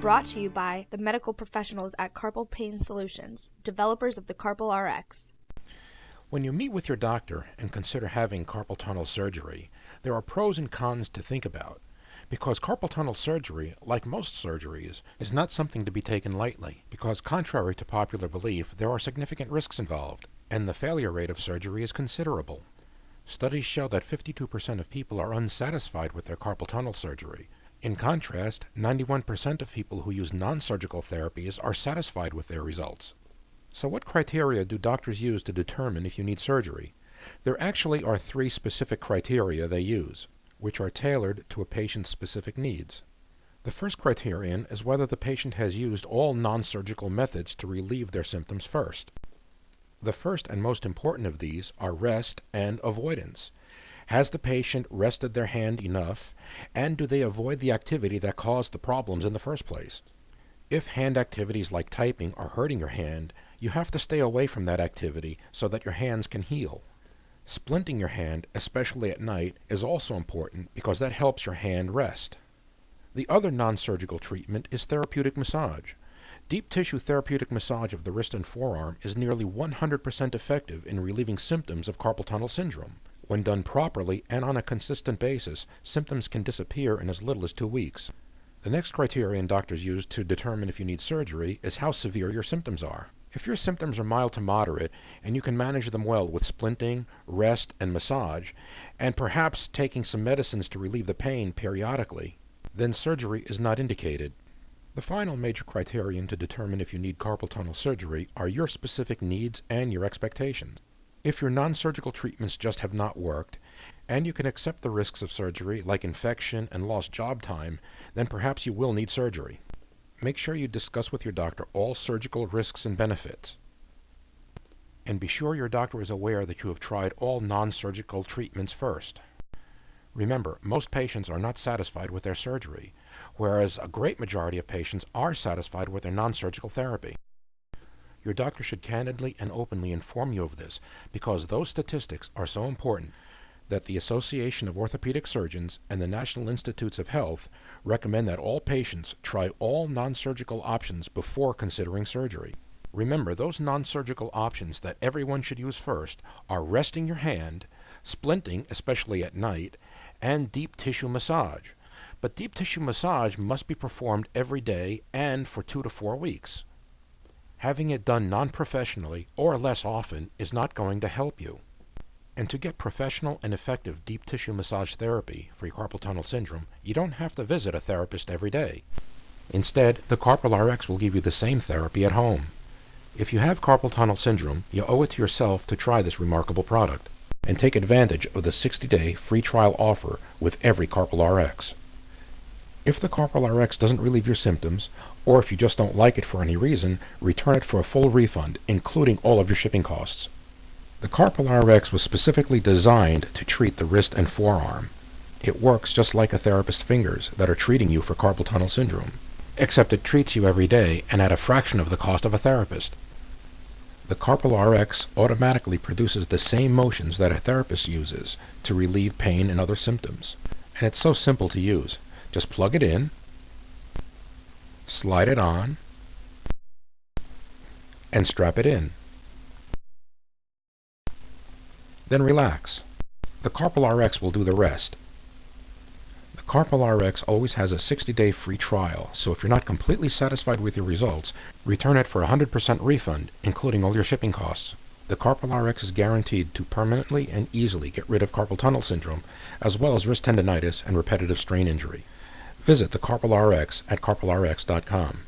Brought to you by the medical professionals at Carpal Pain Solutions, developers of the Carpal RX. When you meet with your doctor and consider having carpal tunnel surgery, there are pros and cons to think about, because carpal tunnel surgery, like most surgeries, is not something to be taken lightly, because contrary to popular belief, there are significant risks involved, and the failure rate of surgery is considerable. Studies show that 52% of people are unsatisfied with their carpal tunnel surgery. In contrast, 91% of people who use non-surgical therapies are satisfied with their results. So what criteria do doctors use to determine if you need surgery? There actually are 3 specific criteria they use, which are tailored to a patient's specific needs. The first criterion is whether the patient has used all non-surgical methods to relieve their symptoms first. The first and most important of these are rest and avoidance. Has the patient rested their hand enough, and do they avoid the activity that caused the problems in the first place? If hand activities like typing are hurting your hand, you have to stay away from that activity so that your hands can heal. Splinting your hand, especially at night, is also important because that helps your hand rest. The other non-surgical treatment is therapeutic massage. Deep tissue therapeutic massage of the wrist and forearm is nearly 100% effective in relieving symptoms of carpal tunnel syndrome. When done properly and on a consistent basis, symptoms can disappear in as little as 2 weeks. The next criterion doctors use to determine if you need surgery is how severe your symptoms are. If your symptoms are mild to moderate and you can manage them well with splinting, rest, and massage, and perhaps taking some medicines to relieve the pain periodically, then surgery is not indicated. The final major criterion to determine if you need carpal tunnel surgery are your specific needs and your expectations. If your non-surgical treatments just have not worked, and you can accept the risks of surgery like infection and lost job time, then perhaps you will need surgery. Make sure you discuss with your doctor all surgical risks and benefits. And be sure your doctor is aware that you have tried all non-surgical treatments first. Remember, most patients are not satisfied with their surgery, whereas a great majority of patients are satisfied with their non-surgical therapy. Your doctor should candidly and openly inform you of this, because those statistics are so important that the Association of Orthopedic Surgeons and the National Institutes of Health recommend that all patients try all non-surgical options before considering surgery. Remember, those non-surgical options that everyone should use first are resting your hand, splinting, especially at night, and deep tissue massage. But deep tissue massage must be performed every day and for 2 to 4 weeks. Having it done non-professionally or less often is not going to help you. And to get professional and effective deep tissue massage therapy for carpal tunnel syndrome, you don't have to visit a therapist every day. Instead, the Carpal RX will give you the same therapy at home. If you have carpal tunnel syndrome, you owe it to yourself to try this remarkable product and take advantage of the 60-day free trial offer with every Carpal RX. If the Carpal RX doesn't relieve your symptoms, or if you just don't like it for any reason, return it for a full refund, including all of your shipping costs. The Carpal RX was specifically designed to treat the wrist and forearm. It works just like a therapist's fingers that are treating you for carpal tunnel syndrome, except it treats you every day and at a fraction of the cost of a therapist. The Carpal RX automatically produces the same motions that a therapist uses to relieve pain and other symptoms. And it's so simple to use. Just plug it in, slide it on, and strap it in. Then relax. The Carpal RX will do the rest. The Carpal RX always has a 60-day free trial, so if you're not completely satisfied with your results, return it for a 100% refund, including all your shipping costs. The Carpal RX is guaranteed to permanently and easily get rid of carpal tunnel syndrome, as well as wrist tendonitis and repetitive strain injury. Visit the Carpal RX at carpalrx.com.